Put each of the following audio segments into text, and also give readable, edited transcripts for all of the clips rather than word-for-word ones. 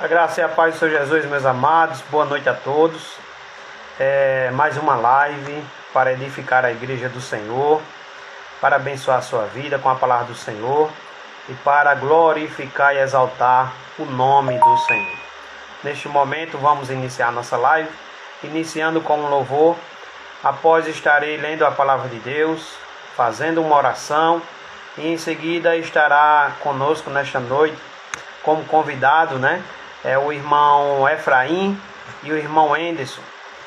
A graça e a paz do Senhor Jesus, meus amados, boa noite a todos. Mais uma live para edificar a igreja do Senhor, para abençoar a sua vida com a palavra do Senhor e para glorificar e exaltar o nome do Senhor. Neste momento vamos iniciar nossa live, iniciando com um louvor. Após estarei lendo a palavra de Deus, fazendo uma oração e em seguida estará conosco nesta noite como convidado, o irmão Efraim e o irmão Enderson,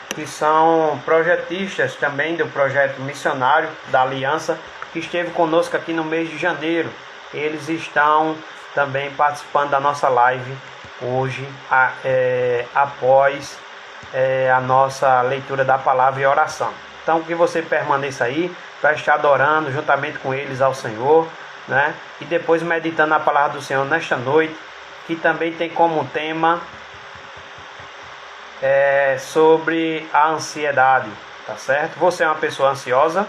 que são projetistas também do projeto missionário da Aliança, que esteve conosco aqui no mês de janeiro. Eles estão também participando da nossa live hoje, após a nossa leitura da palavra e oração. Então que você permaneça aí para estar adorando juntamente com eles ao Senhor, e depois meditando a palavra do Senhor nesta noite, que também tem como tema sobre a ansiedade, tá certo? Você é uma pessoa ansiosa,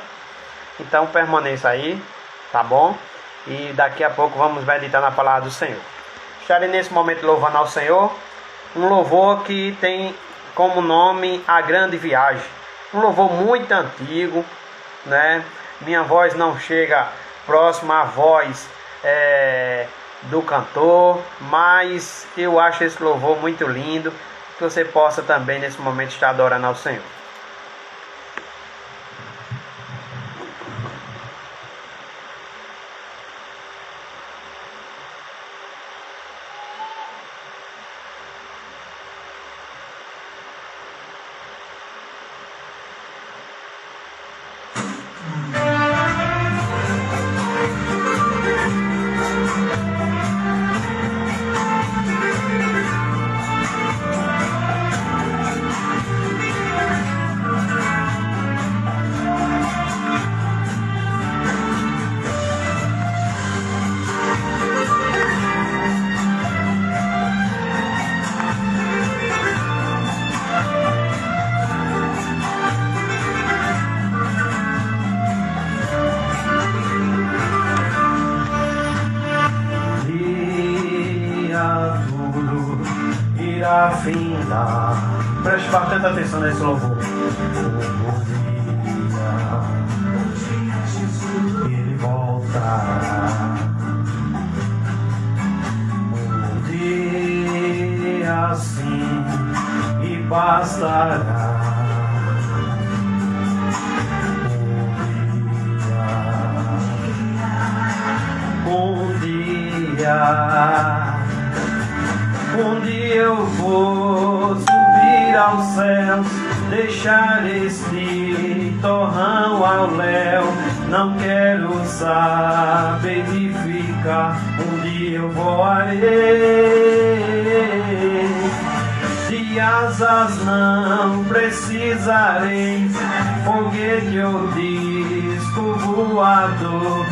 então permaneça aí, tá bom? E daqui a pouco vamos meditar na palavra do Senhor. Estarei nesse momento louvando ao Senhor, um louvor que tem como nome A Grande Viagem, um louvor muito antigo, Minha voz não chega próxima à voz do cantor, mas eu acho esse louvor muito lindo, que você possa também nesse momento estar adorando ao Senhor. Findar. Preste bastante atenção nesse louvor. Ele voltará. Um dia sim e bastará. Um dia eu vou subir aos céus, deixar este torrão ao léu. Não quero saber de ficar, um dia eu voarei. De asas não precisarei, foguete ou disco voador.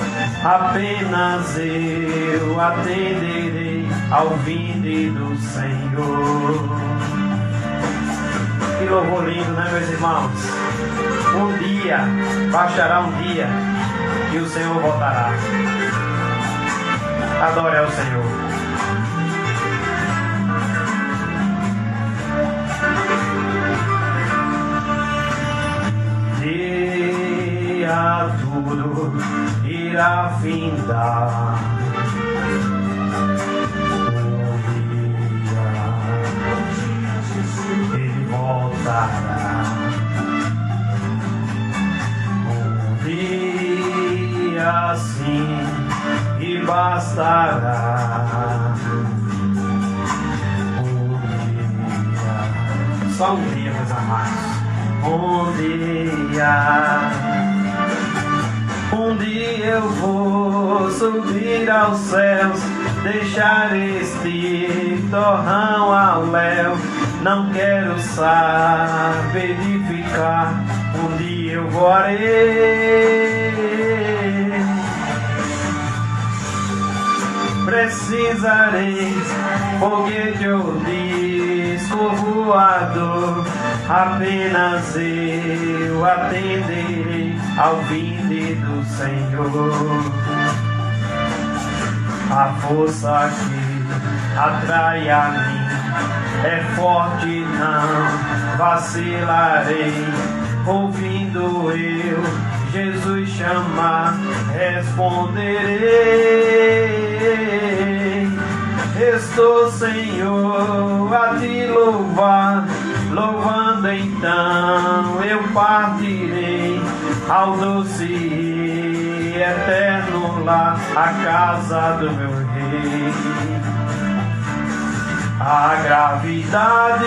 Apenas eu atenderei ao vinde do Senhor. Que louvor lindo, meus irmãos? Um dia, bastará um dia, que o Senhor voltará. Adore ao Senhor. Dia tudo irá findar. Um dia sim e bastará. Um dia, só um dia, meus amados. Um dia eu vou subir aos céus, deixar este torrão ao léu. Não quero saber de ficar, um dia eu voarei. Precisarei foguete ou disco voador. Apenas eu atenderei ao vinde do Senhor. A força que atrai a mim é forte, não vacilarei. Ouvindo eu Jesus chamar, responderei. Estou, Senhor, a te louvar, louvando então eu partirei ao doce e eterno lar, a casa do meu rei. A gravidade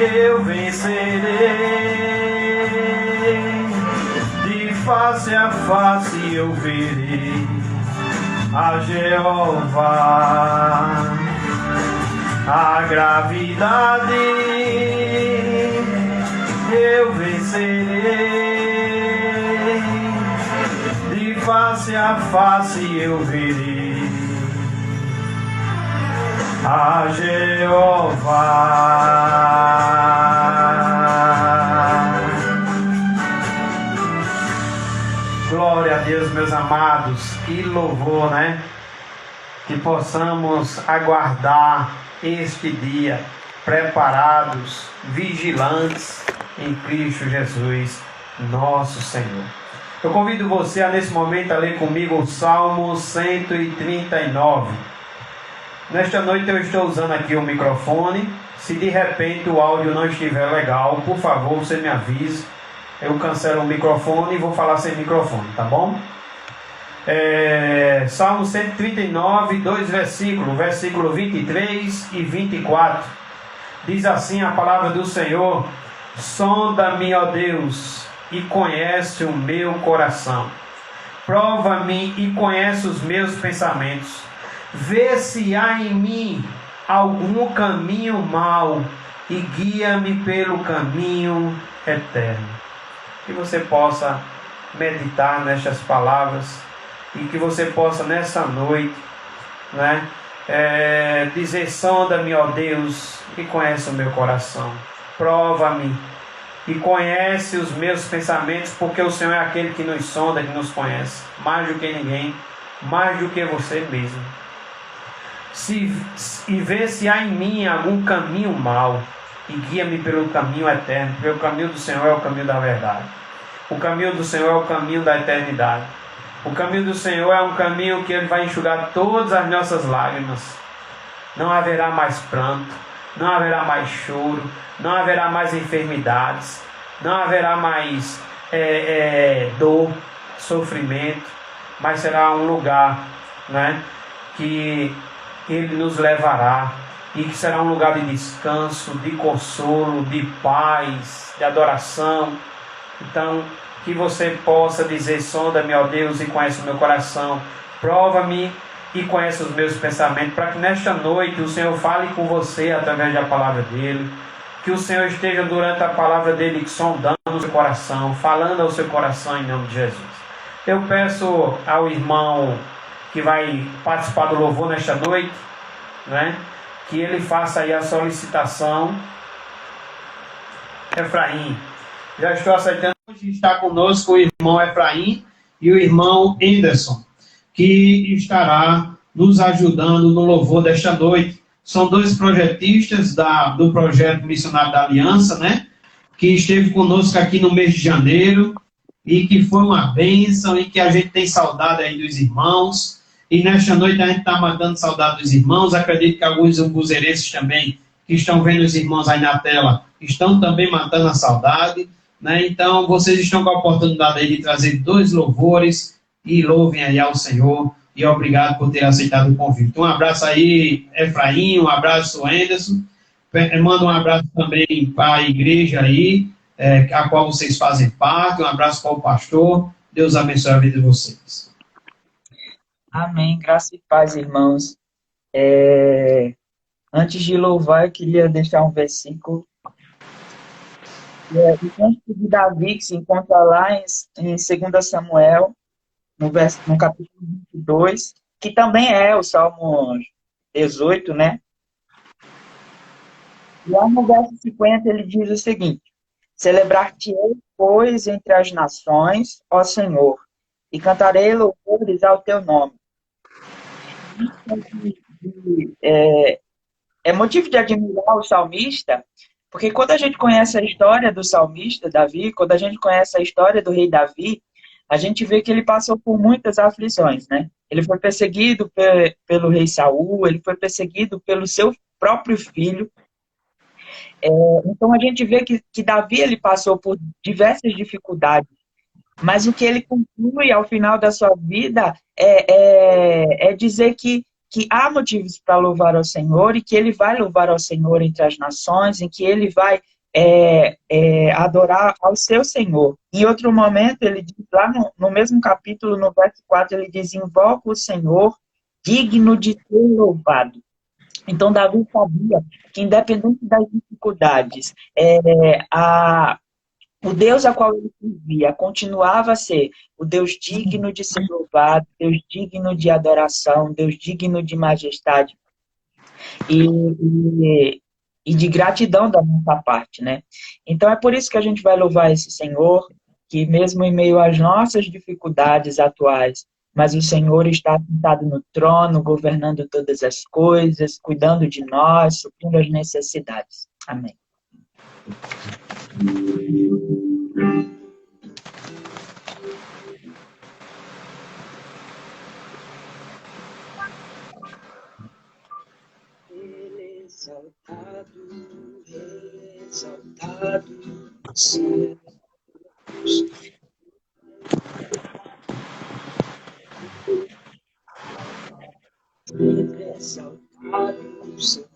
eu vencerei, de face a face eu verei a Jeová. A gravidade eu vencerei, de face a face eu verei a Jeová. Glória a Deus, meus amados, que louvor, né? Que possamos aguardar este dia preparados, vigilantes em Cristo Jesus, nosso Senhor. Eu convido você a nesse momento a ler comigo o Salmo 139. Nesta noite eu estou usando aqui o microfone. Se de repente o áudio não estiver legal, por favor, você me avise. Eu cancelo o microfone e vou falar sem microfone, tá bom? Salmo 139, dois versículos, versículo 23 e 24. Diz assim a palavra do Senhor: sonda-me, ó Deus, e conhece o meu coração. Prova-me e conhece os meus pensamentos. Vê se há em mim algum caminho mau e guia-me pelo caminho eterno. Que você possa meditar nestas palavras e que você possa nessa noite, né, dizer: sonda-me, ó Deus, e conhece o meu coração. Prova-me e conhece os meus pensamentos, porque o Senhor é aquele que nos sonda, que nos conhece, mais do que ninguém, mais do que você mesmo. E vê se há em mim algum caminho mau e guia-me pelo caminho eterno, porque o caminho do Senhor é o caminho da verdade. O caminho do Senhor é o caminho da eternidade. O caminho do Senhor é um caminho que Ele vai enxugar todas as nossas lágrimas. Não haverá mais pranto, não haverá mais choro, não haverá mais enfermidades, não haverá mais dor, sofrimento, mas será um lugar, né, que Ele nos levará, e que será um lugar de descanso, de consolo, de paz, de adoração. Então, que você possa dizer: sonda-me, ó Deus, e conhece o meu coração. Prova-me e conhece os meus pensamentos, para que nesta noite o Senhor fale com você através da palavra dEle. Que o Senhor esteja durante a palavra dEle sondando o seu coração, falando ao seu coração em nome de Jesus. Eu peço ao irmão que vai participar do louvor nesta noite, né, que ele faça aí a solicitação. Efraim, já estou aceitando. Hoje está conosco o irmão Efraim e o irmão Anderson, que estará nos ajudando no louvor desta noite. São dois projetistas do projeto Missionário da Aliança, né, que esteve conosco aqui no mês de janeiro e que foi uma bênção, e que a gente tem saudade aí dos irmãos. E nesta noite a gente está matando saudade dos irmãos. Acredito que alguns umbuzeirenses também, que estão vendo os irmãos aí na tela, estão também matando a saudade, né? Então vocês estão com a oportunidade aí de trazer dois louvores e louvem aí ao Senhor. E obrigado por ter aceitado o convite. Um abraço aí, Efraim, um abraço, Anderson. Manda um abraço também para a igreja aí, a qual vocês fazem parte. Um abraço para o pastor. Deus abençoe a vida de vocês. Amém, graça e paz, irmãos. Antes de louvar, eu queria deixar um versículo. O canto de Davi, que se encontra lá em 2 Samuel, no capítulo 22, que também é o Salmo 18, né? Lá no verso 50, ele diz o seguinte: celebrar-te-ei, pois, entre as nações, ó Senhor, e cantarei louvores ao teu nome. De é motivo de admirar o salmista, porque quando a gente conhece a história do salmista Davi, quando a gente conhece a história do rei Davi, a gente vê que ele passou por muitas aflições, né? Ele foi perseguido pelo rei Saul, ele foi perseguido pelo seu próprio filho. Então a gente vê que Davi ele passou por diversas dificuldades, mas o que ele conclui ao final da sua vida é dizer que há motivos para louvar ao Senhor e que ele vai louvar ao Senhor entre as nações, em que ele vai adorar ao seu Senhor. Em outro momento, ele diz lá no mesmo capítulo, no verso 4, ele diz: invoca o Senhor, digno de ser louvado. Então, Davi sabia que, independente das dificuldades, o Deus a qual ele servia continuava a ser o Deus digno de ser louvado, Deus digno de adoração, Deus digno de majestade e de gratidão da nossa parte, né? Então é por isso que a gente vai louvar esse Senhor, que mesmo em meio às nossas dificuldades atuais, mas o Senhor está sentado no trono, governando todas as coisas, cuidando de nós, suprindo as necessidades. Amém. Exaltado, céus. Exaltado, Senhor.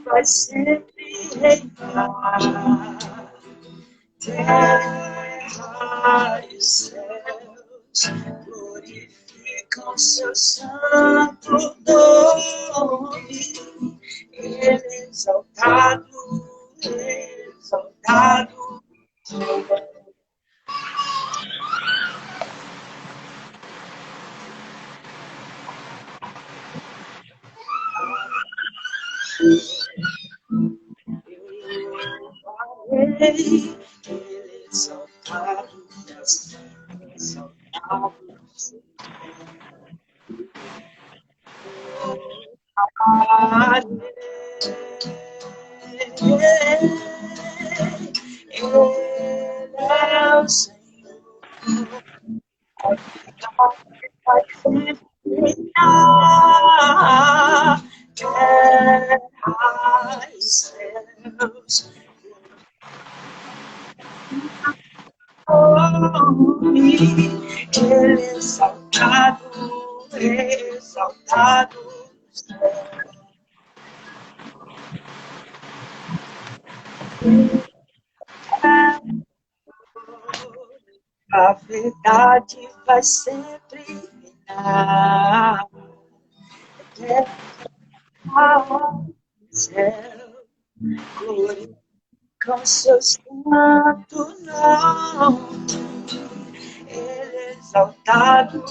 Vai sempre reinar, terra e céus glorificam seu santo nome. Ele é exaltado, exaltado. Ele é exaltado, exaltado. Ele é o Senhor. Vai sempre reinar, terra e céus. Ele é exaltado, exaltado. A verdade vai sempre reinar. Terra e céu, glorificam seu santo nome. Ele é exaltado,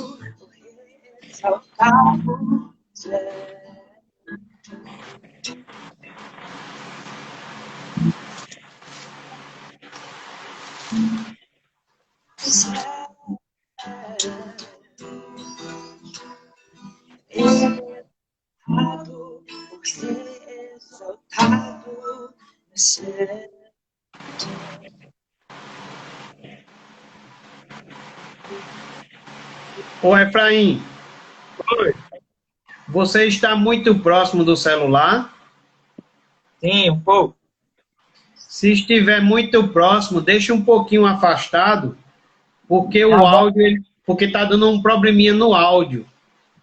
exaltado. Exaltado, por ser exaltado no céu. Ô Efraim, Oi. você está muito próximo do celular? Sim, um pouco. Se estiver muito próximo, deixe um pouquinho afastado, porque Tá o bom. áudio, porque está dando um probleminha no áudio.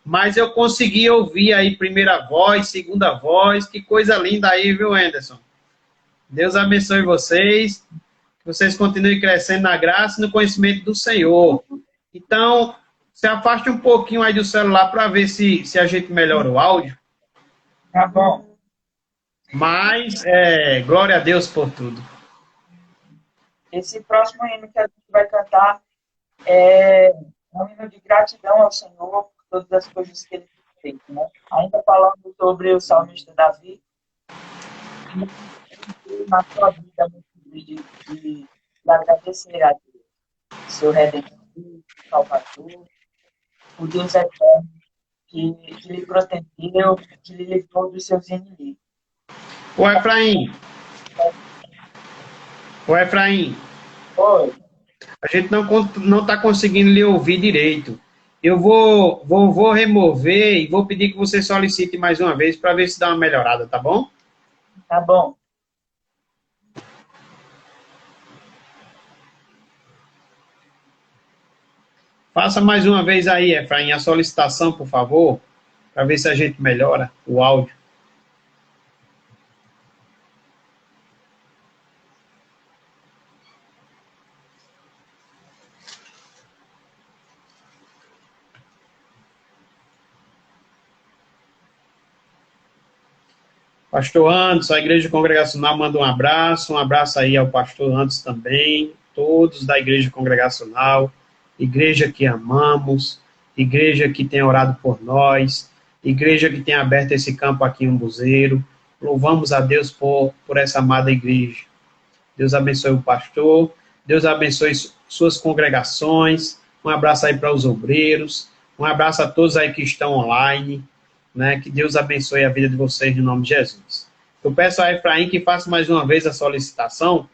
Mas eu consegui ouvir aí primeira voz, segunda voz, que coisa linda aí, viu, Anderson? Deus abençoe vocês, que vocês continuem crescendo na graça e no conhecimento do Senhor. Então, se afaste um pouquinho aí do celular para ver se a gente melhora o áudio. Tá bom. Mas, glória a Deus por tudo. Esse próximo hino que a gente vai cantar é um hino de gratidão ao Senhor por todas as coisas que Ele feito, né? Ainda falando sobre o salmista Davi, na sua vida de agradecer a Deus, seu Redentor, Salvador, o Deus eterno que lhe protegeu, que lhe livrou dos seus inimigos. Ô Efraim, ô Efraim, Oi, a gente não está conseguindo lhe ouvir direito. Eu vou remover e vou pedir que você solicite mais uma vez para ver se dá uma melhorada, tá bom? tá bom. Faça mais uma vez aí, Efraim, a solicitação, por favor, para ver se a gente melhora o áudio. Pastor Anderson, a Igreja Congregacional manda um abraço aí ao pastor Anderson também, todos da Igreja Congregacional, igreja que amamos, igreja que tem orado por nós, igreja que tem aberto esse campo aqui em Umbuzeiro. Louvamos a Deus por essa amada igreja. Deus abençoe o pastor, Deus abençoe suas congregações, um abraço aí para os obreiros, um abraço a todos aí que estão online, né? Que Deus abençoe a vida de vocês em nome de Jesus. Eu peço a Efraim que faça mais uma vez a solicitação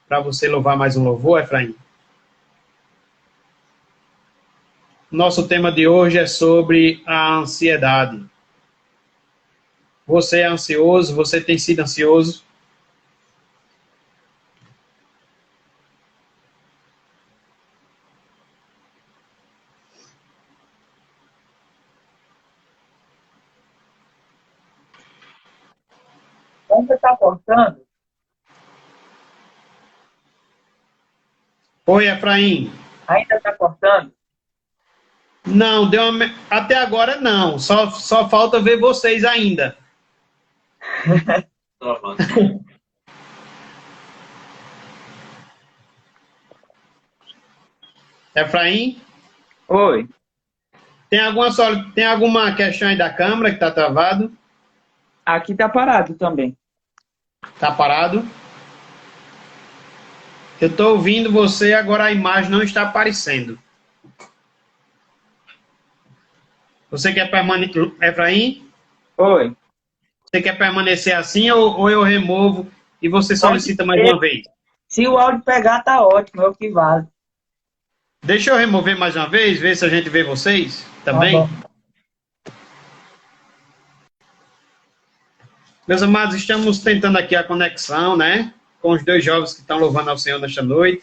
para você louvar mais um louvor, Efraim. Nosso tema de hoje é sobre a ansiedade. Você é ansioso? Você tem sido ansioso? Ainda está cortando? Oi, Efraim. Ainda está cortando? Não, até agora não. Só falta ver vocês ainda. Efraim, Oi, tem alguma questão aí da câmera que está travado? aqui está parado também. Está parado? Eu estou ouvindo você, agora a imagem não está aparecendo. Você quer permanecer, Efraim? Oi. Você quer permanecer assim ou eu removo e você Pode solicita mais ser. uma vez? Se o áudio pegar, tá ótimo, é o que vale. Deixa eu remover mais uma vez, ver se a gente vê vocês Tá também. bom. Meus amados, estamos tentando aqui a conexão, né? Com os dois jovens que estão louvando ao Senhor nesta noite.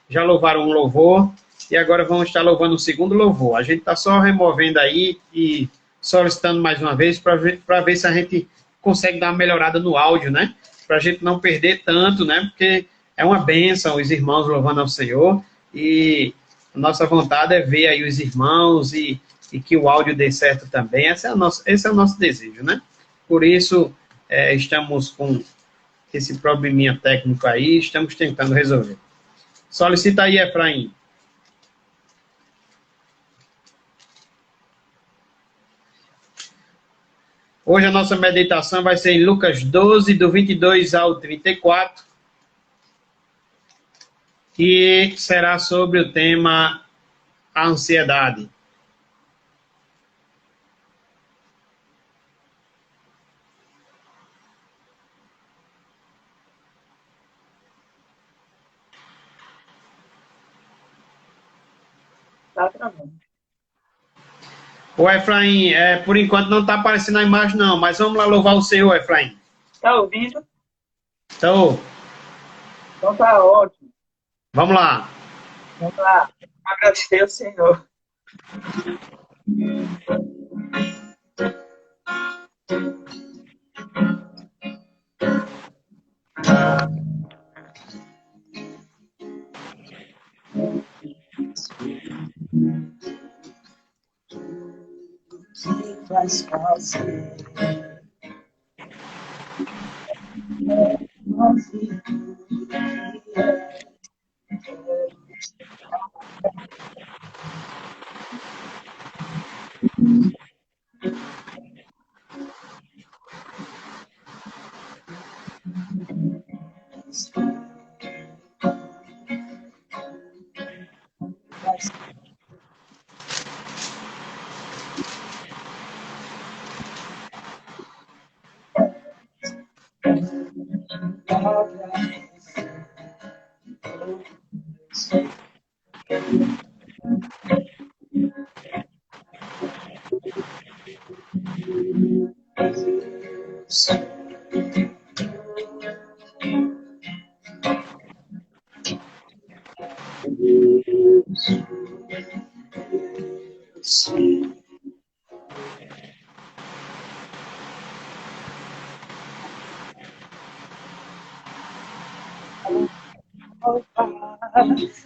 Já louvaram um louvor e agora vamos estar louvando o segundo louvor. A gente está só removendo aí e solicitando mais uma vez para ver se a gente consegue dar uma melhorada no áudio, né? Para a gente não perder tanto, né? Porque é uma bênção os irmãos louvando ao Senhor e a nossa vontade é ver aí os irmãos e que o áudio dê certo também. Esse é o nosso desejo, né? Por isso, estamos com esse probleminha técnico aí, estamos tentando resolver. Solicita aí, Efraim. Hoje a nossa meditação vai ser em Lucas 12, do 22 ao 34, que será sobre o tema a ansiedade. Tá travando. O Efraim, por enquanto não está aparecendo a imagem não, mas vamos lá louvar o Senhor, Efraim. Tá ouvindo? Então, Então tá ótimo. vamos lá. Vamos lá. Agradecer ao Senhor. Que faz fazer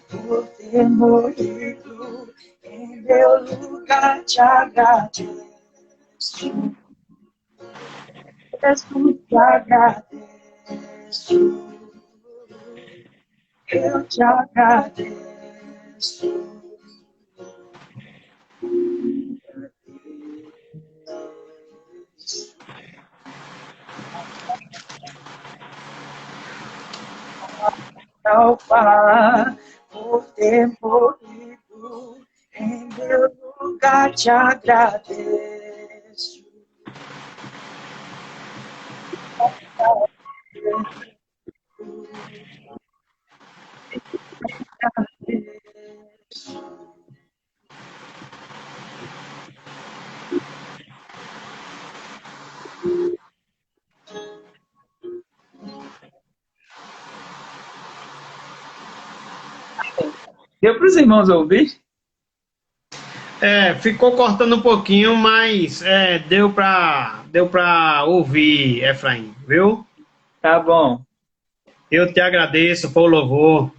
Por ter morrido em meu lugar, te agradeço. Te agradeço. Eu te agradeço. Pai, por ter morrido em meu lugar, te agradeço. Deu para os irmãos ouvir? Ficou cortando um pouquinho, mas deu para ouvir, Efraim, viu? Tá bom. Eu te agradeço por louvor.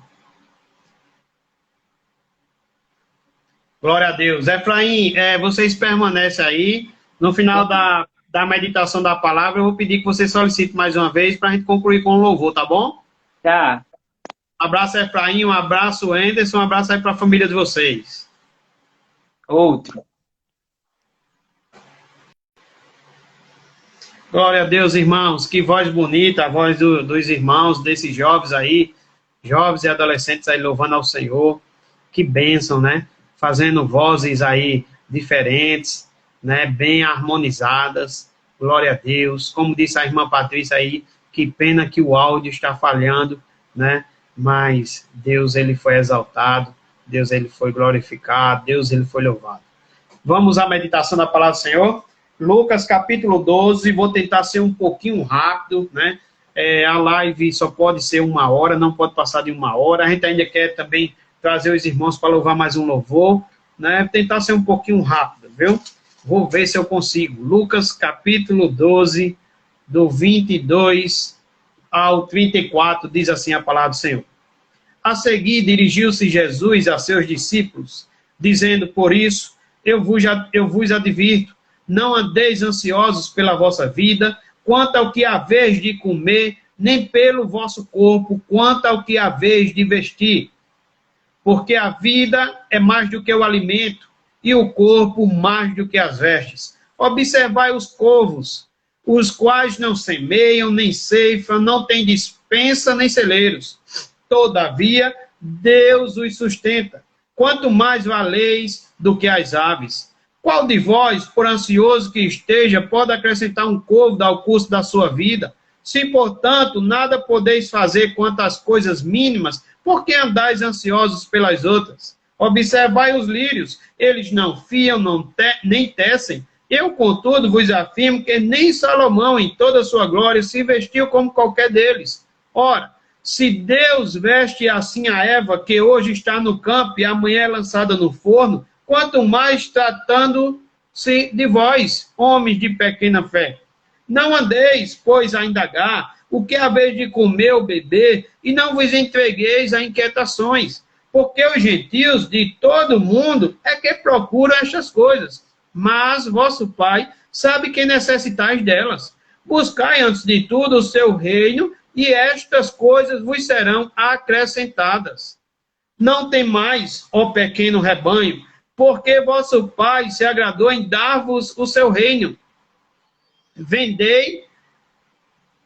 Glória a Deus. Efraim, vocês permanecem aí. No final da meditação da palavra, eu vou pedir que você solicite mais uma vez para a gente concluir com o louvor, tá bom? Tá. Um abraço, Efraim, um abraço, Anderson, um abraço aí para a família de vocês. Outro. Glória a Deus, irmãos. Que voz bonita, a voz dos irmãos, desses jovens aí, jovens e adolescentes aí louvando ao Senhor. Que bênção, né? Fazendo vozes aí diferentes, né? Bem harmonizadas. Glória a Deus. Como disse a irmã Patrícia aí, que pena que o áudio está falhando, né? Mas Deus, ele foi exaltado, Deus, ele foi glorificado, Deus, ele foi louvado. Vamos à meditação da palavra do Senhor? Lucas, capítulo 12, vou tentar ser um pouquinho rápido, né? A live só pode ser 1 hora, não pode passar de 1 hora. A gente ainda quer também trazer os irmãos para louvar mais um louvor, né? Tentar ser um pouquinho rápido, viu? Vou ver se eu consigo. Lucas, capítulo 12, do 22 ao 34, diz assim a palavra do Senhor. A seguir, dirigiu-se Jesus a seus discípulos, dizendo, por isso, eu vos advirto, não andeis ansiosos pela vossa vida, quanto ao que haveis de comer, nem pelo vosso corpo, quanto ao que haveis de vestir. Porque a vida é mais do que o alimento, e o corpo mais do que as vestes. Observai os corvos, os quais não semeiam, nem ceifam, não têm despensa, nem celeiros. Todavia, Deus os sustenta. Quanto mais valeis do que as aves. Qual de vós, por ansioso que esteja, pode acrescentar um côvado ao curso da sua vida? Se, portanto, nada podeis fazer quanto às coisas mínimas, por que andais ansiosos pelas outras? Observai os lírios, eles não fiam, nem tecem. Eu, contudo, vos afirmo que nem Salomão, em toda a sua glória, se vestiu como qualquer deles. Ora, se Deus veste assim a Eva, que hoje está no campo e amanhã é lançada no forno, quanto mais tratando-se de vós, homens de pequena fé. Não andeis, pois, a indagar o que haveis de comer ou beber, e não vos entregueis a inquietações, porque os gentios de todo o mundo é que procuram estas coisas. Mas vosso Pai sabe que necessitais delas. Buscai, antes de tudo, o seu reino, e estas coisas vos serão acrescentadas. Não temais, ó pequeno rebanho, porque vosso Pai se agradou em dar-vos o seu reino. Vendei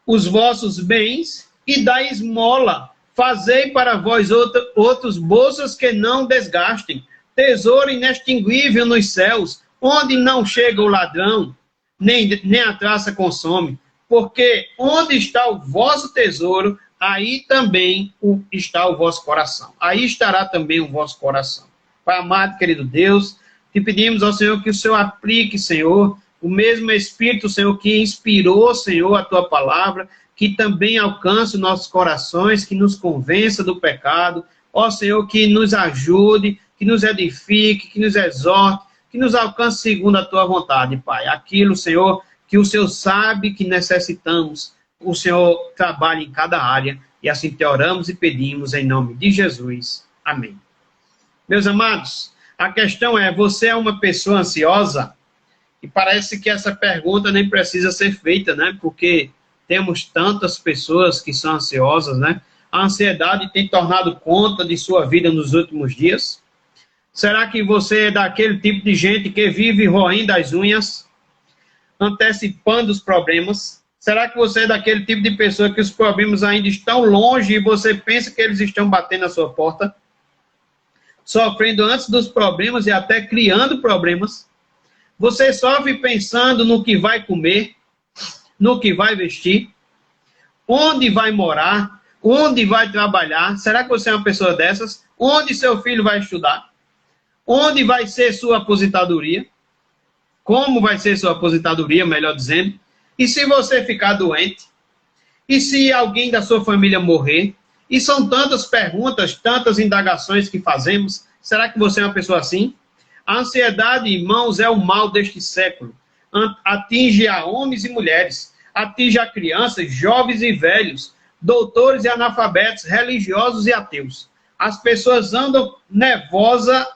os vossos bens e dai esmola. Fazei para vós outros bolsas que não desgastem, tesouro inextinguível nos céus, onde não chega o ladrão, nem a traça consome. porque onde está o vosso tesouro, aí também está o vosso coração. Aí estará também o vosso coração. Pai amado, querido Deus, te pedimos ao Senhor que o Senhor aplique, Senhor, o mesmo Espírito, Senhor, que inspirou, Senhor, a tua palavra, que também alcance os nossos corações, que nos convença do pecado. Ó Senhor, que nos ajude, que nos edifique, que nos exorte, que nos alcance segundo a tua vontade, Pai. Aquilo, Senhor, que o Senhor sabe que necessitamos, o Senhor trabalha em cada área, e assim te oramos e pedimos em nome de Jesus. Amém. Meus amados, a questão é, você é uma pessoa ansiosa? E parece que essa pergunta nem precisa ser feita, né? Porque temos tantas pessoas que são ansiosas, né? A ansiedade tem tornado conta de sua vida nos últimos dias? Será que você é daquele tipo de gente que vive roendo as unhas, antecipando os problemas? Será que você é daquele tipo de pessoa que os problemas ainda estão longe e você pensa que eles estão batendo na sua porta? Sofrendo antes dos problemas e até criando problemas? Você sofre pensando no que vai comer, no que vai vestir, onde vai morar, onde vai trabalhar? Será que você é uma pessoa dessas? Onde seu filho vai estudar? Onde vai ser sua aposentadoria? Como vai ser sua aposentadoria, melhor dizendo? E se você ficar doente? E se alguém da sua família morrer? E são tantas perguntas, tantas indagações que fazemos. Será que você é uma pessoa assim? A ansiedade, irmãos, é o mal deste século. Atinge a homens e mulheres, atinge a crianças, jovens e velhos, doutores e analfabetos, religiosos e ateus. As pessoas andam nervosas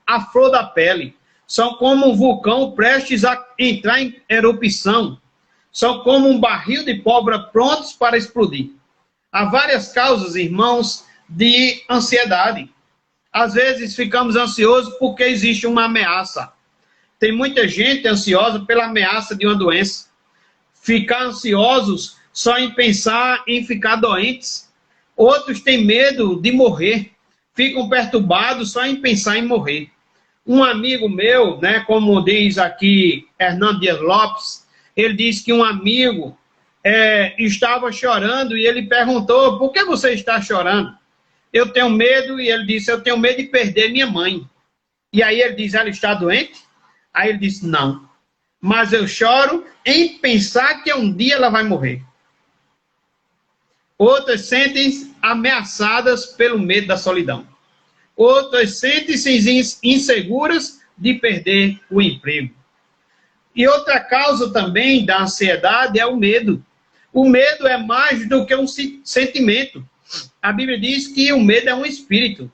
à flor da pele. São como um vulcão prestes a entrar em erupção. São como um barril de pólvora prontos para explodir. Há várias causas, irmãos, de ansiedade. Às vezes ficamos ansiosos porque existe uma ameaça. Tem muita gente ansiosa pela ameaça de uma doença. Ficar ansiosos só em pensar em ficar doentes. Outros têm medo de morrer. Ficam perturbados só em pensar em morrer. Um amigo meu, né, como diz aqui Hernando Dias Lopes, ele disse que um amigo estava chorando e ele perguntou, por que você está chorando? Eu tenho medo, e ele disse, eu tenho medo de perder minha mãe. E aí ele diz, ela está doente? Aí ele disse, não. Mas eu choro em pensar que um dia ela vai morrer. Outras sentem-se ameaçadas pelo medo da solidão. Outras sentem-se inseguras de perder o emprego. E outra causa também da ansiedade é o medo. O medo é mais do que um sentimento. A Bíblia diz que o medo é um espírito.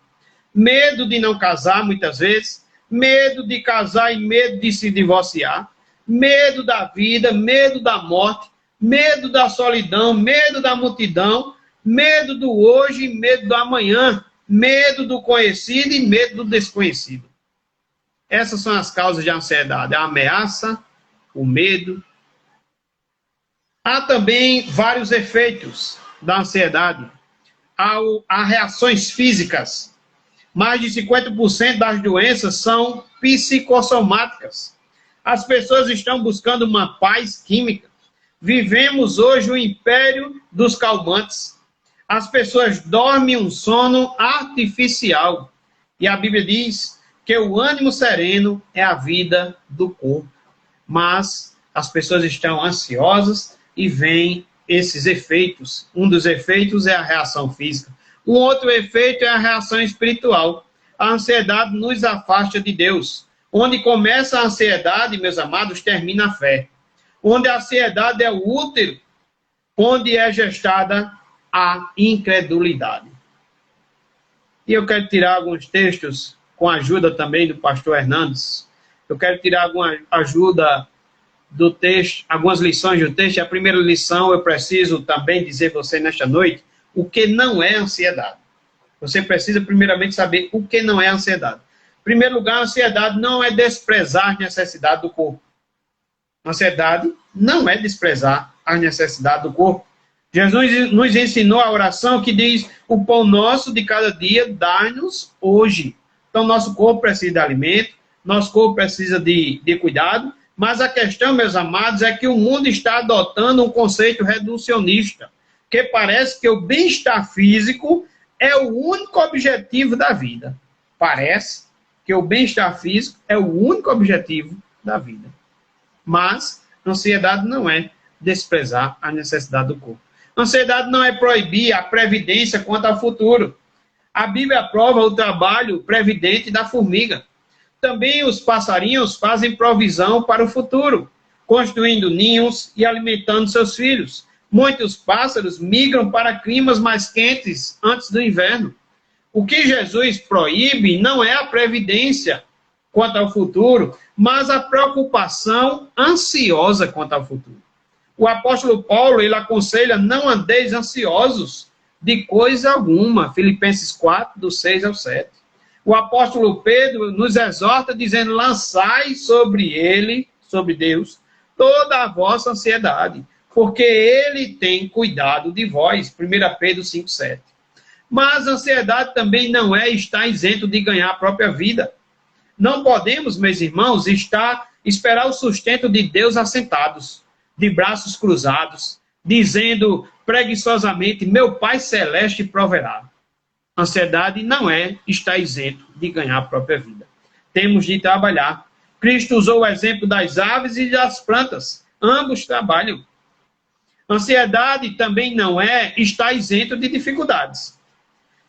Medo de não casar, muitas vezes. Medo de casar e medo de se divorciar. Medo da vida, medo da morte. Medo da solidão, medo da multidão. Medo do hoje e medo do amanhã. Medo do conhecido e medo do desconhecido. Essas são as causas de ansiedade. A ameaça, o medo. Há também vários efeitos da ansiedade. Há reações físicas. Mais de 50% das doenças são psicossomáticas. As pessoas estão buscando uma paz química. Vivemos hoje o império dos calmantes. As pessoas dormem um sono artificial. E a Bíblia diz que o ânimo sereno é a vida do corpo. Mas as pessoas estão ansiosas e veem esses efeitos. Um dos efeitos é a reação física. Um outro efeito é a reação espiritual. A ansiedade nos afasta de Deus. Onde começa a ansiedade, meus amados, termina a fé. Onde a ansiedade é o útero, onde é gestada a incredulidade. E eu quero tirar alguns textos com a ajuda também do pastor Hernandes. Eu quero tirar alguma ajuda do texto, algumas lições do texto. A primeira lição, eu preciso também dizer a você nesta noite o que não é ansiedade. Você precisa primeiramente saber o que não é ansiedade. Em primeiro lugar, a ansiedade não é desprezar as necessidades do corpo. A ansiedade não é desprezar as necessidades do corpo. Jesus nos ensinou a oração que diz, o pão nosso de cada dia dá-nos hoje. Então, nosso corpo precisa de alimento, nosso corpo precisa de cuidado, Mas a questão, meus amados, é que o mundo está adotando um conceito reducionista, que parece que o bem-estar físico é o único objetivo da vida. Parece que o bem-estar físico é o único objetivo da vida. Mas ansiedade não é desprezar a necessidade do corpo. Ansiedade não é proibir a previdência quanto ao futuro. A Bíblia aprova o trabalho previdente da formiga. Também os passarinhos fazem provisão para o futuro, construindo ninhos e alimentando seus filhos. Muitos pássaros migram para climas mais quentes antes do inverno. O que Jesus proíbe não é a previdência quanto ao futuro, mas a preocupação ansiosa quanto ao futuro. O apóstolo Paulo, ele aconselha: não andeis ansiosos de coisa alguma. Filipenses 4, do 6 ao 7. O apóstolo Pedro nos exorta dizendo: lançai sobre ele, sobre Deus, toda a vossa ansiedade, porque ele tem cuidado de vós. 1 Pedro 5, 7. Mas a ansiedade também não é estar isento de ganhar a própria vida. Não podemos, meus irmãos, esperar o sustento de Deus assentados, de braços cruzados, dizendo preguiçosamente: meu Pai Celeste proverá. Ansiedade não é estar isento de ganhar a própria vida. Temos de trabalhar. Cristo usou o exemplo das aves e das plantas. Ambos trabalham. Ansiedade também não é estar isento de dificuldades.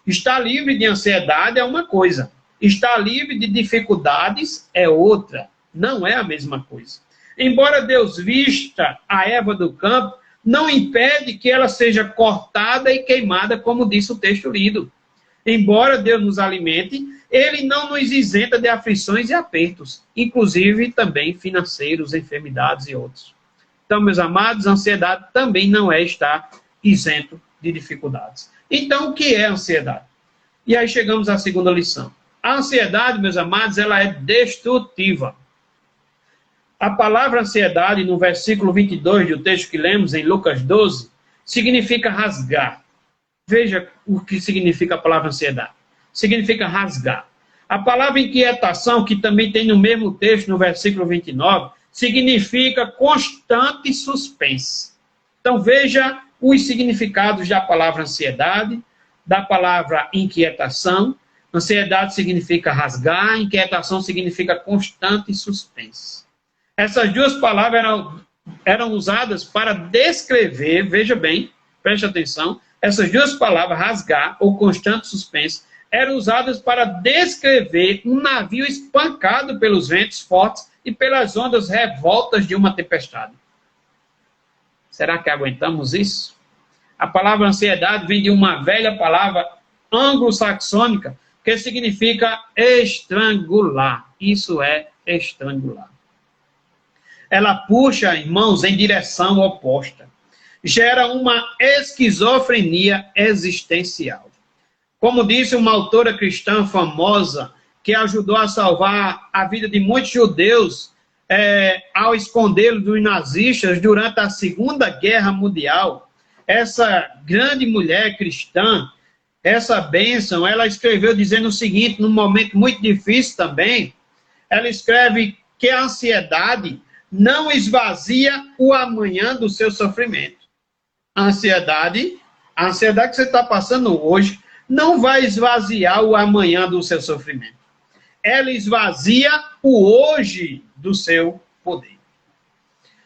Estar livre de ansiedade é uma coisa. Estar livre de dificuldades é outra. Não é a mesma coisa. Embora Deus vista a erva do campo, não impede que ela seja cortada e queimada, como disse o texto lido. Embora Deus nos alimente, Ele não nos isenta de aflições e apertos, inclusive também financeiros, enfermidades e outros. Então, meus amados, a ansiedade também não é estar isento de dificuldades. Então, o que é ansiedade? E aí chegamos à segunda lição. A ansiedade, meus amados, ela é destrutiva. A palavra ansiedade, no versículo 22 do texto que lemos em Lucas 12, significa rasgar. Veja o que significa a palavra ansiedade. Significa rasgar. A palavra inquietação, que também tem no mesmo texto, no versículo 29, significa constante suspense. Então veja os significados da palavra ansiedade, da palavra inquietação. Ansiedade significa rasgar, inquietação significa constante suspense. Essas duas palavras eram usadas para descrever, veja bem, preste atenção, essas duas palavras, rasgar ou constante suspense, eram usadas para descrever um navio espancado pelos ventos fortes e pelas ondas revoltas de uma tempestade. Será que aguentamos isso? A palavra ansiedade vem de uma velha palavra anglo-saxônica que significa estrangular. Isso é estrangular. Ela puxa, irmãos, em direção oposta. Gera uma esquizofrenia existencial. Como disse uma autora cristã famosa, que ajudou a salvar a vida de muitos judeus ao escondê-los dos nazistas durante a Segunda Guerra Mundial, essa grande mulher cristã, essa bênção, ela escreveu dizendo o seguinte, num momento muito difícil também, ela escreve que a ansiedade não esvazia o amanhã do seu sofrimento. A ansiedade que você está passando hoje, não vai esvaziar o amanhã do seu sofrimento. Ela esvazia o hoje do seu poder.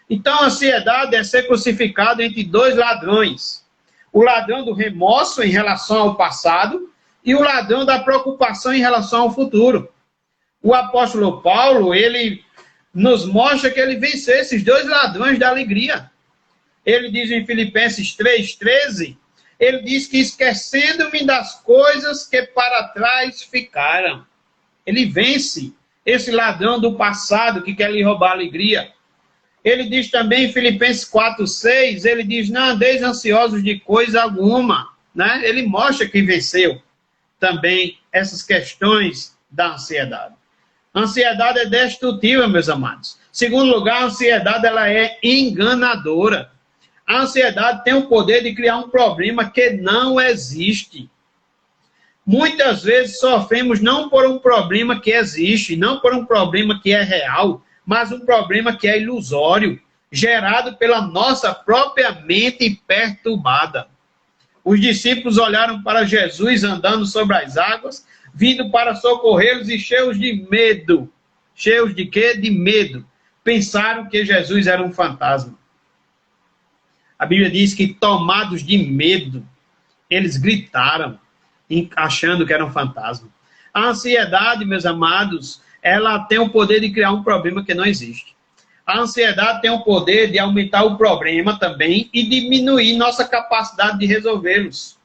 Então, a ansiedade é ser crucificada entre dois ladrões. O ladrão do remorso em relação ao passado e o ladrão da preocupação em relação ao futuro. O apóstolo Paulo, ele nos mostra que ele venceu esses dois ladrões da alegria. Ele diz em Filipenses 3,13, ele diz que esquecendo-me das coisas que para trás ficaram. Ele vence esse ladrão do passado que quer lhe roubar a alegria. Ele diz também em Filipenses 4,6, ele diz, não andeis ansiosos de coisa alguma. Né? Ele mostra que venceu também essas questões da ansiedade. A ansiedade é destrutiva, meus amados. Segundo lugar, a ansiedade ela é enganadora. A ansiedade tem o poder de criar um problema que não existe. Muitas vezes sofremos não por um problema que existe, não por um problema que é real, mas um problema que é ilusório, gerado pela nossa própria mente perturbada. Os discípulos olharam para Jesus andando sobre as águas, vindo para socorrê-los e cheios de medo. Cheios de quê? De medo. Pensaram que Jesus era um fantasma. A Bíblia diz que, tomados de medo, eles gritaram, achando que era um fantasma. A ansiedade, meus amados, ela tem o poder de criar um problema que não existe. A ansiedade tem o poder de aumentar o problema também e diminuir nossa capacidade de resolvê-los.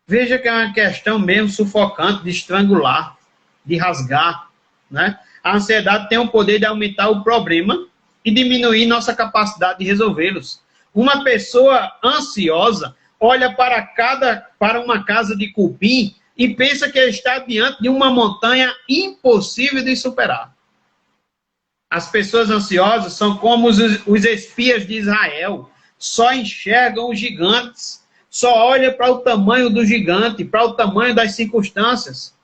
Veja que é uma questão mesmo sufocante, de estrangular, de rasgar, né? A ansiedade tem o poder de aumentar o problema e diminuir nossa capacidade de resolvê-los. Uma pessoa ansiosa olha para uma casa de cupim e pensa que está diante de uma montanha impossível de superar. As pessoas ansiosas são como os espias de Israel. Só enxergam os gigantes. Só olham para o tamanho do gigante, para o tamanho das circunstâncias.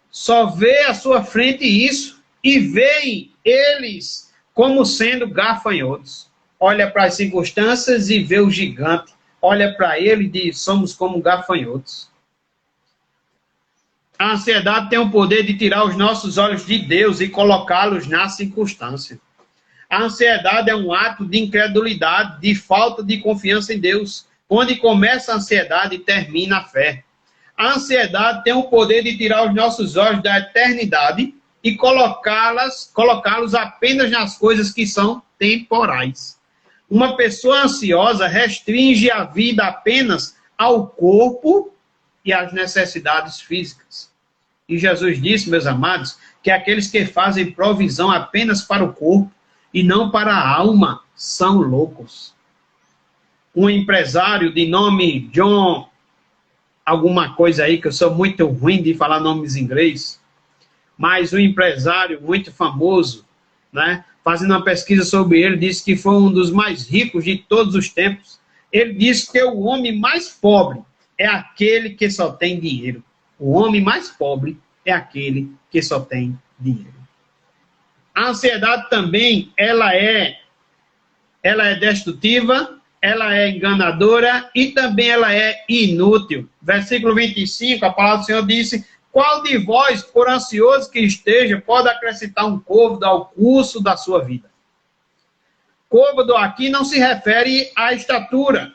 Só vê à sua frente isso e veem eles como sendo gafanhotos. Olha para as circunstâncias e vê o gigante. Olha para ele e diz, somos como gafanhotos. A ansiedade tem o poder de tirar os nossos olhos de Deus e colocá-los na circunstância. A ansiedade é um ato de incredulidade, de falta de confiança em Deus. Onde começa a ansiedade, termina a fé. A ansiedade tem o poder de tirar os nossos olhos da eternidade e colocá-los apenas nas coisas que são temporais. Uma pessoa ansiosa restringe a vida apenas ao corpo e às necessidades físicas. E Jesus disse, meus amados, que aqueles que fazem provisão apenas para o corpo e não para a alma são loucos. Um empresário de nome John, alguma coisa aí, que eu sou muito ruim de falar nomes em inglês, mas um empresário muito famoso, né, fazendo uma pesquisa sobre ele, disse que foi um dos mais ricos de todos os tempos. Ele disse que o homem mais pobre é aquele que só tem dinheiro. O homem mais pobre é aquele que só tem dinheiro. A ansiedade também, ela é destrutiva, ela é enganadora e também ela é inútil. Versículo 25, a palavra do Senhor disse, qual de vós, por ansioso que esteja, pode acrescentar um côvado ao curso da sua vida? Côvado aqui não se refere à estatura,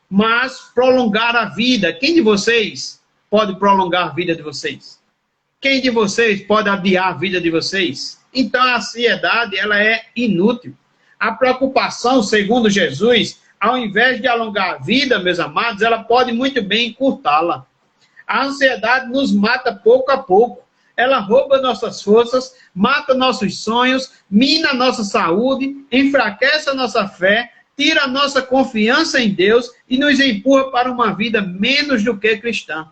mas prolongar a vida. Quem de vocês pode prolongar a vida de vocês? Quem de vocês pode adiar a vida de vocês? Então a ansiedade, ela é inútil. A preocupação, segundo Jesus, ao invés de alongar a vida, meus amados, ela pode muito bem encurtá-la. A ansiedade nos mata pouco a pouco. Ela rouba nossas forças, mata nossos sonhos, mina nossa saúde, enfraquece a nossa fé, tira a nossa confiança em Deus e nos empurra para uma vida menos do que cristã.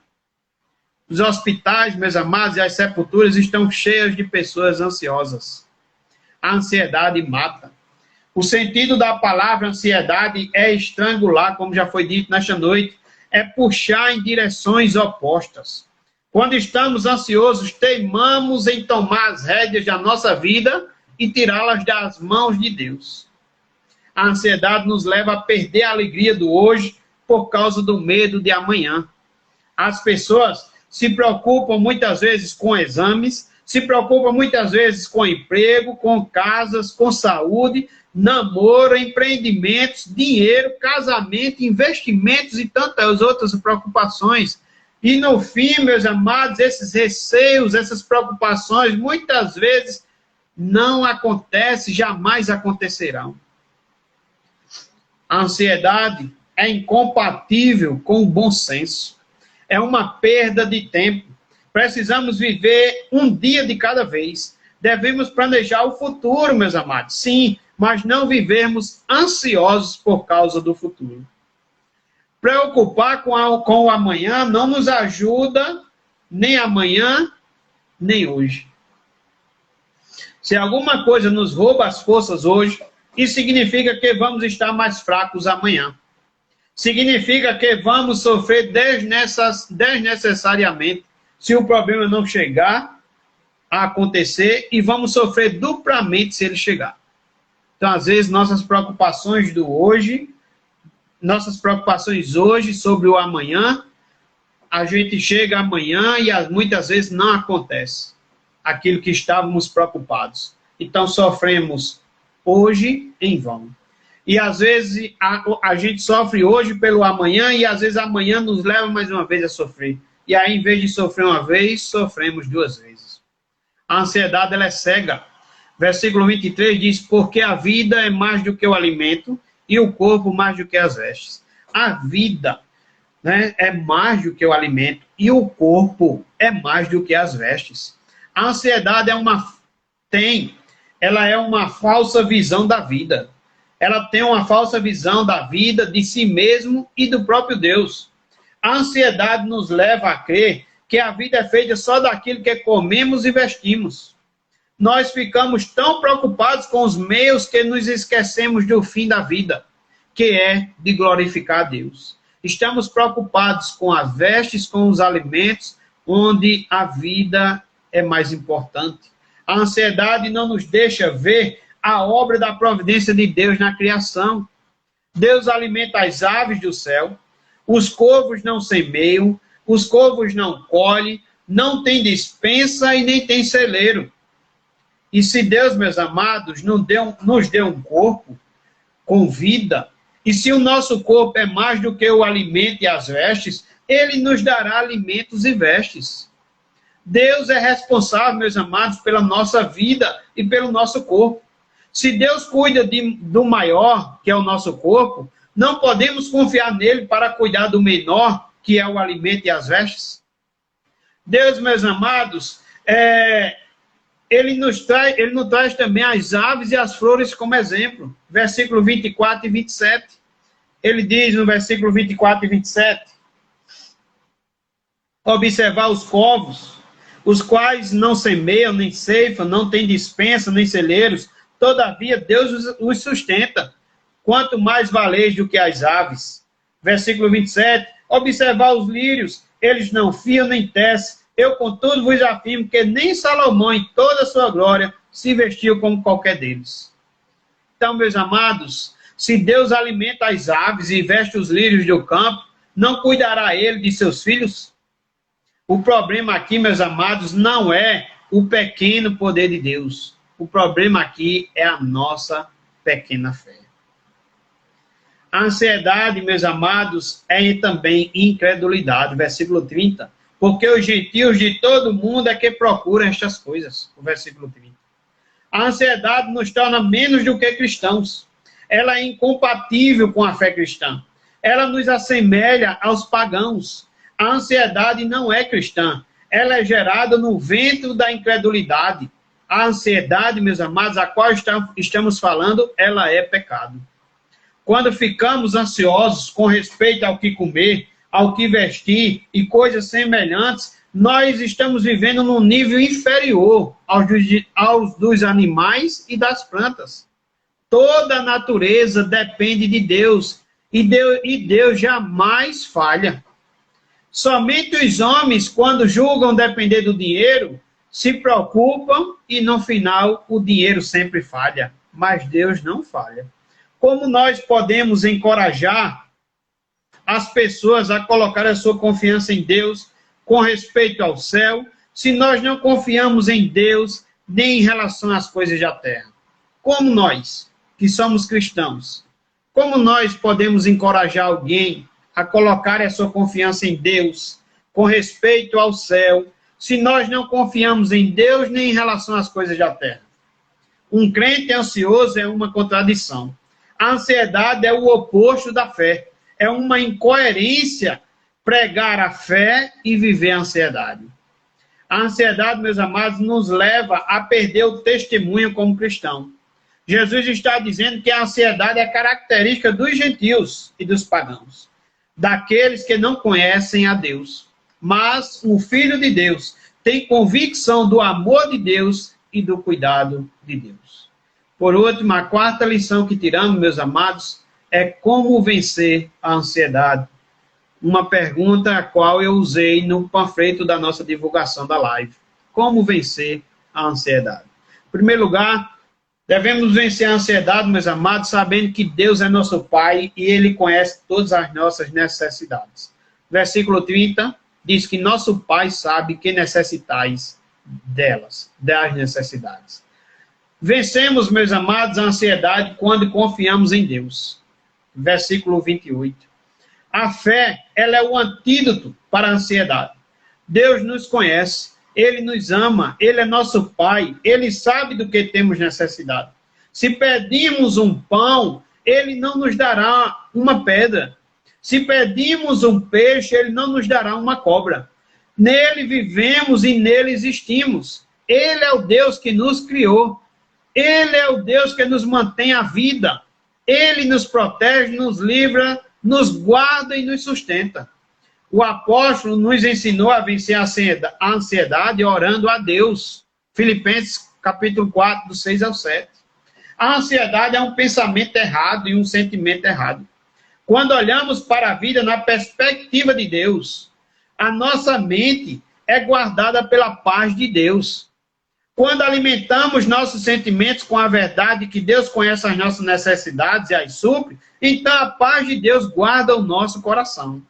Os hospitais, meus amados, e as sepulturas estão cheias de pessoas ansiosas. A ansiedade mata. O sentido da palavra ansiedade é estrangular, como já foi dito nesta noite, é puxar em direções opostas. Quando estamos ansiosos, teimamos em tomar as rédeas da nossa vida e tirá-las das mãos de Deus. A ansiedade nos leva a perder a alegria do hoje por causa do medo de amanhã. As pessoas se preocupam muitas vezes com exames, se preocupam muitas vezes com emprego, com casas, com saúde, namoro, empreendimentos, dinheiro, casamento, investimentos e tantas outras preocupações. E no fim, meus amados, esses receios, essas preocupações, muitas vezes não acontecem, jamais acontecerão. A ansiedade é incompatível com o bom senso. É uma perda de tempo. Precisamos viver um dia de cada vez. Devemos planejar o futuro, meus amados. Sim, mas não vivermos ansiosos por causa do futuro. Preocupar com o amanhã não nos ajuda nem amanhã, nem hoje. Se alguma coisa nos rouba as forças hoje, isso significa que vamos estar mais fracos amanhã. Significa que vamos sofrer desnecessariamente se o problema não chegar a acontecer e vamos sofrer duplamente se ele chegar. Então, às vezes, nossas preocupações hoje sobre o amanhã, a gente chega amanhã e muitas vezes não acontece aquilo que estávamos preocupados. Então, sofremos hoje em vão. E às vezes a gente sofre hoje pelo amanhã e às vezes amanhã nos leva mais uma vez a sofrer. E aí, em vez de sofrer uma vez, sofremos duas vezes. A ansiedade, ela é cega. Versículo 23 diz, porque a vida é mais do que o alimento e o corpo mais do que as vestes. A vida, né, é mais do que o alimento e o corpo é mais do que as vestes. A ansiedade ela é uma falsa visão da vida. Ela tem uma falsa visão da vida, de si mesmo e do próprio Deus. A ansiedade nos leva a crer que a vida é feita só daquilo que comemos e vestimos. Nós ficamos tão preocupados com os meios que nos esquecemos do fim da vida, que é de glorificar a Deus. Estamos preocupados com as vestes, com os alimentos, onde a vida é mais importante. A ansiedade não nos deixa ver a obra da providência de Deus na criação. Deus alimenta as aves do céu, os corvos não semeiam, os corvos não colhem, não tem despensa e nem tem celeiro. E se Deus, meus amados, nos deu um corpo com vida, e se o nosso corpo é mais do que o alimento e as vestes, ele nos dará alimentos e vestes. Deus é responsável, meus amados, pela nossa vida e pelo nosso corpo. Se Deus cuida do maior, que é o nosso corpo, não podemos confiar nele para cuidar do menor, que é o alimento e as vestes? Deus, meus amados, ele nos traz também as aves e as flores como exemplo. Versículo 24 e 27. Ele diz no versículo 24 e 27, observar os corvos, os quais não semeiam, nem ceifam, não têm despensa, nem celeiros, todavia Deus os sustenta. Quanto mais valeis do que as aves. Versículo 27, observar os lírios, eles não fiam nem tecem. Eu, contudo, vos afirmo que nem Salomão, em toda a sua glória, se vestiu como qualquer deles. Então, meus amados, se Deus alimenta as aves e veste os lírios do campo, não cuidará ele de seus filhos? O problema aqui, meus amados, não é o pequeno poder de Deus. O problema aqui é a nossa pequena fé. A ansiedade, meus amados, é também incredulidade. Versículo 30. Porque os gentios de todo mundo é que procuram estas coisas. O versículo 30. A ansiedade nos torna menos do que cristãos. Ela é incompatível com a fé cristã. Ela nos assemelha aos pagãos. A ansiedade não é cristã. Ela é gerada no ventre da incredulidade. A ansiedade, meus amados, a qual estamos falando, ela é pecado. Quando ficamos ansiosos com respeito ao que comer, ao que vestir e coisas semelhantes, nós estamos vivendo num nível inferior aos dos animais e das plantas. Toda a natureza depende de Deus e Deus jamais falha. Somente os homens, quando julgam depender do dinheiro, se preocupam e no final o dinheiro sempre falha, mas Deus não falha. Como nós podemos encorajar as pessoas a colocar a sua confiança em Deus com respeito ao céu, se nós não confiamos em Deus nem em relação às coisas da terra? Como nós, que somos cristãos, como nós podemos encorajar alguém a colocar a sua confiança em Deus com respeito ao céu, se nós não confiamos em Deus nem em relação às coisas da terra? Um crente ansioso é uma contradição. A ansiedade é o oposto da fé. É uma incoerência pregar a fé e viver a ansiedade. A ansiedade, meus amados, nos leva a perder o testemunho como cristão. Jesus está dizendo que a ansiedade é característica dos gentios e dos pagãos, daqueles que não conhecem a Deus. Mas o Filho de Deus tem convicção do amor de Deus e do cuidado de Deus. Por último, a quarta lição que tiramos, meus amados, é como vencer a ansiedade. Uma pergunta a qual eu usei no panfleto da nossa divulgação da live. Como vencer a ansiedade? Em primeiro lugar, devemos vencer a ansiedade, meus amados, sabendo que Deus é nosso Pai e Ele conhece todas as nossas necessidades. Versículo 30 diz que nosso Pai sabe que necessitais das necessidades. Vencemos, meus amados, a ansiedade quando confiamos em Deus. Versículo 28. A fé, ela é o antídoto para a ansiedade. Deus nos conhece, Ele nos ama, Ele é nosso Pai, Ele sabe do que temos necessidade. Se pedimos um pão, Ele não nos dará uma pedra. Se pedimos um peixe, Ele não nos dará uma cobra. Nele vivemos e nele existimos. Ele é o Deus que nos criou. Ele é o Deus que nos mantém a vida. Ele nos protege, nos livra, nos guarda e nos sustenta. O apóstolo nos ensinou a vencer a ansiedade orando a Deus. Filipenses capítulo 4, do 6 ao 7. A ansiedade é um pensamento errado e um sentimento errado. Quando olhamos para a vida na perspectiva de Deus, a nossa mente é guardada pela paz de Deus. Quando alimentamos nossos sentimentos com a verdade que Deus conhece as nossas necessidades e as supre, então a paz de Deus guarda o nosso coração.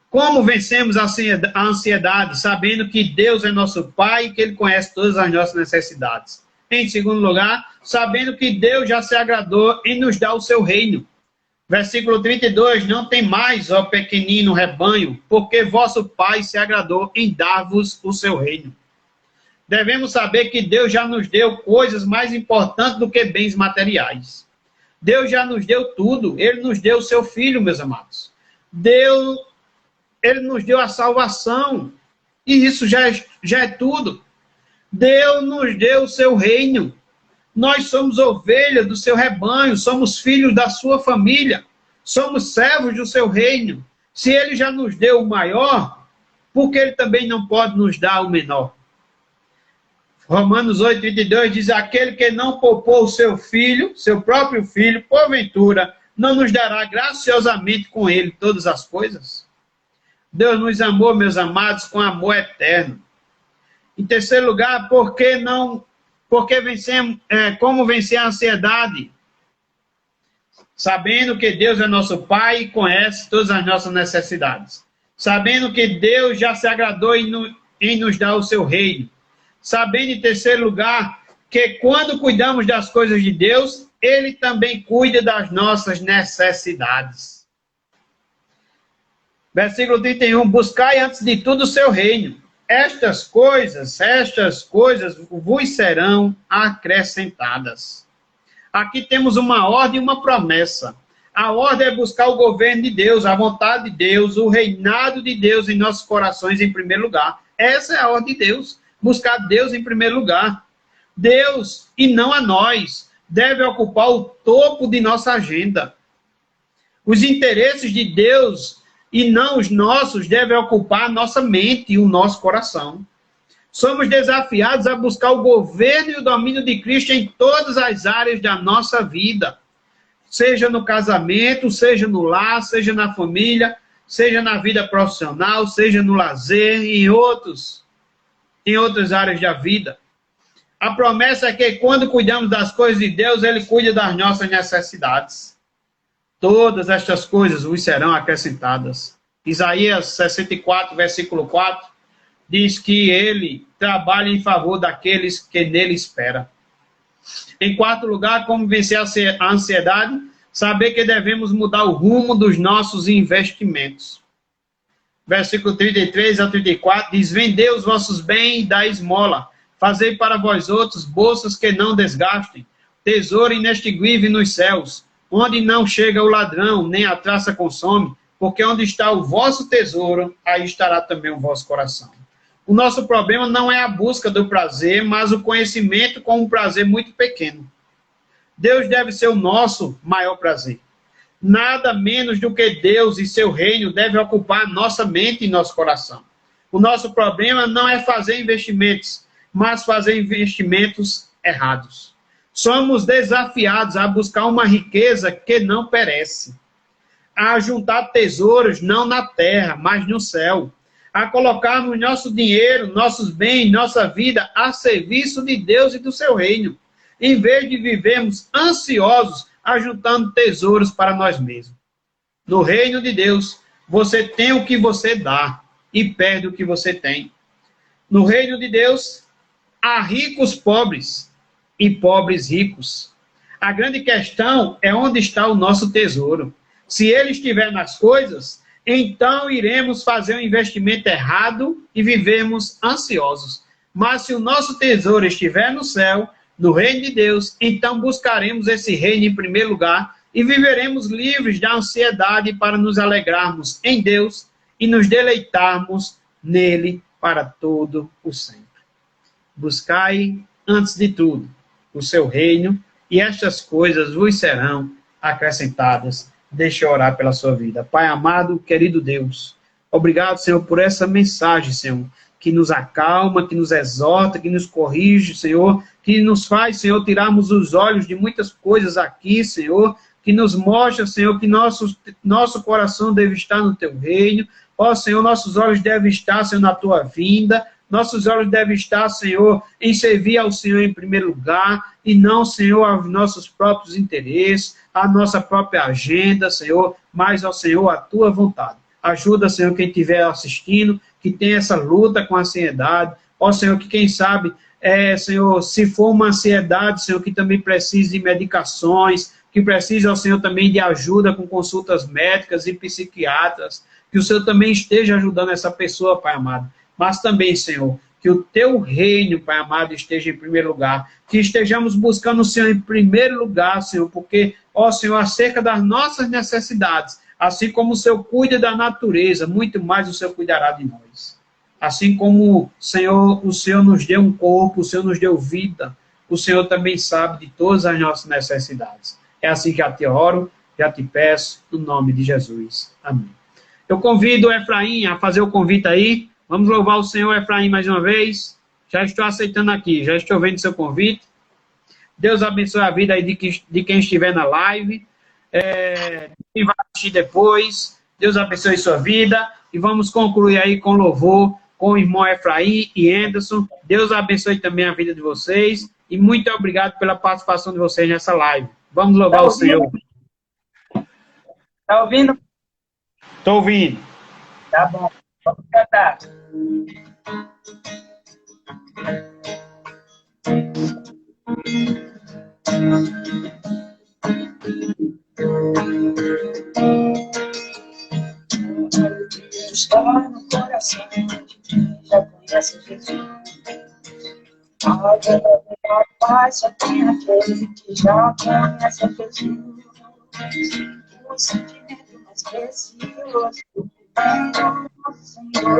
Como vencemos a ansiedade? Sabendo que Deus é nosso Pai e que Ele conhece todas as nossas necessidades. Em segundo lugar, sabendo que Deus já se agradou em nos dar o seu reino. Versículo 32, não tem mais, ó pequenino rebanho, porque vosso Pai se agradou em dar-vos o seu reino. Devemos saber que Deus já nos deu coisas mais importantes do que bens materiais. Deus já nos deu tudo. Ele nos deu o seu Filho, meus amados. Ele nos deu a salvação. E isso já é tudo. Deus nos deu o seu reino. Nós somos ovelhas do seu rebanho. Somos filhos da sua família. Somos servos do seu reino. Se Ele já nos deu o maior, por que Ele também não pode nos dar o menor? Romanos 8:32 diz, aquele que não poupou o seu filho, seu próprio filho, porventura, não nos dará graciosamente com ele todas as coisas? Deus nos amou, meus amados, com amor eterno. Em terceiro lugar, como vencer a ansiedade? Sabendo que Deus é nosso Pai e conhece todas as nossas necessidades. Sabendo que Deus já se agradou em nos dar o seu reino. Sabendo, em terceiro lugar, que quando cuidamos das coisas de Deus, Ele também cuida das nossas necessidades. Versículo 31, buscai antes de tudo o seu reino. Estas coisas vos serão acrescentadas. Aqui temos uma ordem e uma promessa. A ordem é buscar o governo de Deus, a vontade de Deus, o reinado de Deus em nossos corações em primeiro lugar. Essa é a ordem de Deus. Buscar Deus em primeiro lugar. Deus, e não a nós, deve ocupar o topo de nossa agenda. Os interesses de Deus e não os nossos devem ocupar a nossa mente e o nosso coração. Somos desafiados a buscar o governo e o domínio de Cristo em todas as áreas da nossa vida. Seja no casamento, seja no lar, seja na família, seja na vida profissional, seja no lazer e em outras áreas da vida. A promessa é que quando cuidamos das coisas de Deus, Ele cuida das nossas necessidades. Todas estas coisas vos serão acrescentadas. Isaías 64, versículo 4, diz que Ele trabalha em favor daqueles que nele esperam. Em quarto lugar, como vencer a ansiedade? Saber que devemos mudar o rumo dos nossos investimentos. Versículo 33 a 34 diz, vendei os vossos bens e dai esmola. Fazei para vós outros bolsas que não desgastem, tesouro inextinguível nos céus, onde não chega o ladrão, nem a traça consome, porque onde está o vosso tesouro, aí estará também o vosso coração. O nosso problema não é a busca do prazer, mas o conhecimento com um prazer muito pequeno. Deus deve ser o nosso maior prazer. Nada menos do que Deus e seu reino deve ocupar nossa mente e nosso coração. O nosso problema não é fazer investimentos, mas fazer investimentos errados. Somos desafiados a buscar uma riqueza que não perece, a juntar tesouros não na terra, mas no céu, a colocarmos nosso dinheiro, nossos bens, nossa vida a serviço de Deus e do seu reino, em vez de vivermos ansiosos, ajuntando tesouros para nós mesmos. No reino de Deus, você tem o que você dá e perde o que você tem. No reino de Deus, há ricos pobres e pobres ricos. A grande questão é onde está o nosso tesouro. Se ele estiver nas coisas, então iremos fazer um investimento errado e vivermos ansiosos. Mas se o nosso tesouro estiver no céu, no reino de Deus, então buscaremos esse reino em primeiro lugar e viveremos livres da ansiedade para nos alegrarmos em Deus e nos deleitarmos nele para todo o sempre. Buscai, antes de tudo, o seu reino, e estas coisas vos serão acrescentadas. Deixa eu orar pela sua vida. Pai amado, querido Deus, obrigado, Senhor, por essa mensagem, Senhor, que nos acalma, que nos exorta, que nos corrige, Senhor, que nos faz, Senhor, tirarmos os olhos de muitas coisas aqui, Senhor, que nos mostra, Senhor, que nosso coração deve estar no Teu reino. Ó, Senhor, nossos olhos devem estar, Senhor, na Tua vinda. Nossos olhos devem estar, Senhor, em servir ao Senhor em primeiro lugar, e não, Senhor, aos nossos próprios interesses, à nossa própria agenda, Senhor, mas ao Senhor, a Tua vontade. Ajuda, Senhor, quem estiver assistindo, que tem essa luta com a ansiedade. Ó, Senhor, que quem sabe, Senhor, se for uma ansiedade, Senhor, que também precise de medicações, que precisa, ó Senhor, também de ajuda com consultas médicas e psiquiatras, que o Senhor também esteja ajudando essa pessoa, Pai amado. Mas também, Senhor, que o Teu reino, Pai amado, esteja em primeiro lugar, que estejamos buscando o Senhor em primeiro lugar, Senhor, porque, ó Senhor, acerca das nossas necessidades, assim como o Senhor cuida da natureza, muito mais o Senhor cuidará de nós. Assim como, Senhor, o Senhor nos deu um corpo, o Senhor nos deu vida, o Senhor também sabe de todas as nossas necessidades. É assim que já te oro, já te peço, no nome de Jesus. Amém. Eu convido o Efraim a fazer o convite aí. Vamos louvar o Senhor, Efraim, mais uma vez. Já estou aceitando aqui, já estou vendo seu convite. Deus abençoe a vida aí de quem estiver na live. Quem vai assistir depois. Deus abençoe sua vida. E vamos concluir aí com louvor com o irmão Efraim e Anderson. Deus abençoe também a vida de vocês. E muito obrigado pela participação de vocês nessa live. Vamos louvar o Senhor. Tá ouvindo? Estou ouvindo. Tá bom. Vamos cantar. Está no coração de quem já conhece Jesus. A verdadeira paz só tem aquele que já conhece Jesus. O sentimento mais precioso do nosso Senhor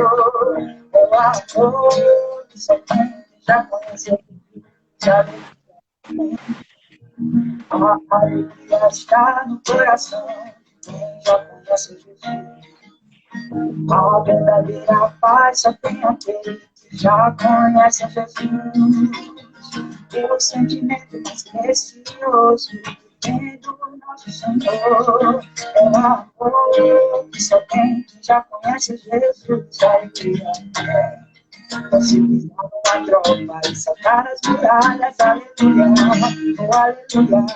é o amor que só tem que já conhece Jesus. A alegria está no coração de quem já conhece Jesus. A verdadeira paz só tem aquele que já conhece Jesus. O sentimento mais precioso que tem do nosso Senhor é o amor que só tem que já conhece Jesus. Alegria você pisar numa tropa e saltar as muralhas. Aleluia, oh aleluia.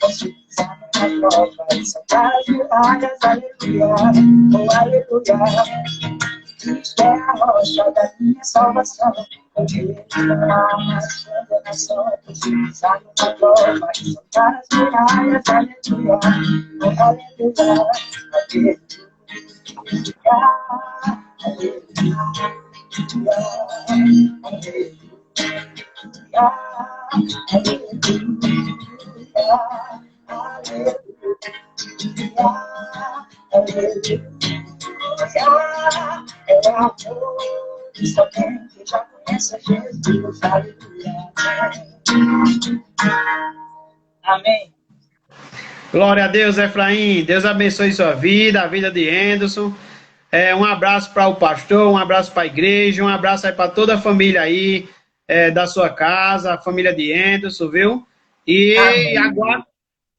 Você pisar numa tropa e saltar as muralhas. Aleluia, oh aleluia. Cristo é a rocha da minha salvação. Ele não há mais condenação. Você pisar numa tropa e saltar as muralhas. Aleluia, oh aleluia. Aleluia, é o amor que só tem que já conhece Jesus. Amém. Glória a Deus, Efraim. Deus abençoe sua vida, a vida de Anderson. Um abraço para o pastor, um abraço para a igreja, um abraço aí para toda a família aí da sua casa, a família de Anderson, viu? E amém. Agora,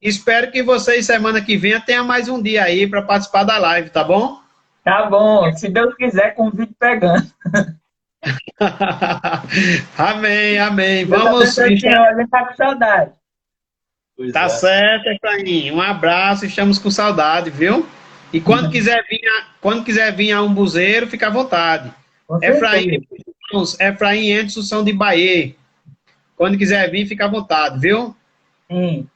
espero que vocês, semana que vem, tenham mais um dia aí para participar da live, tá bom? Tá bom, se Deus quiser, convite pegando. Amém, amém. Deus Vamos. abençoe o senhor, a gente tá com saudade. Pois Tá é. certo, Efraim. Um abraço, estamos com saudade, viu? E quando quiser vir a Umbuzeiro, fica à vontade. Com Efraim, certeza. Efraim e Anderson são de Bahia. Quando quiser vir, fica à vontade, viu? Sim.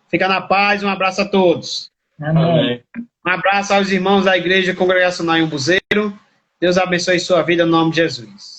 Fica na paz, um abraço a todos. Amém. Amém. Um abraço aos irmãos da Igreja Congregacional em Umbuzeiro. Deus abençoe sua vida no nome de Jesus.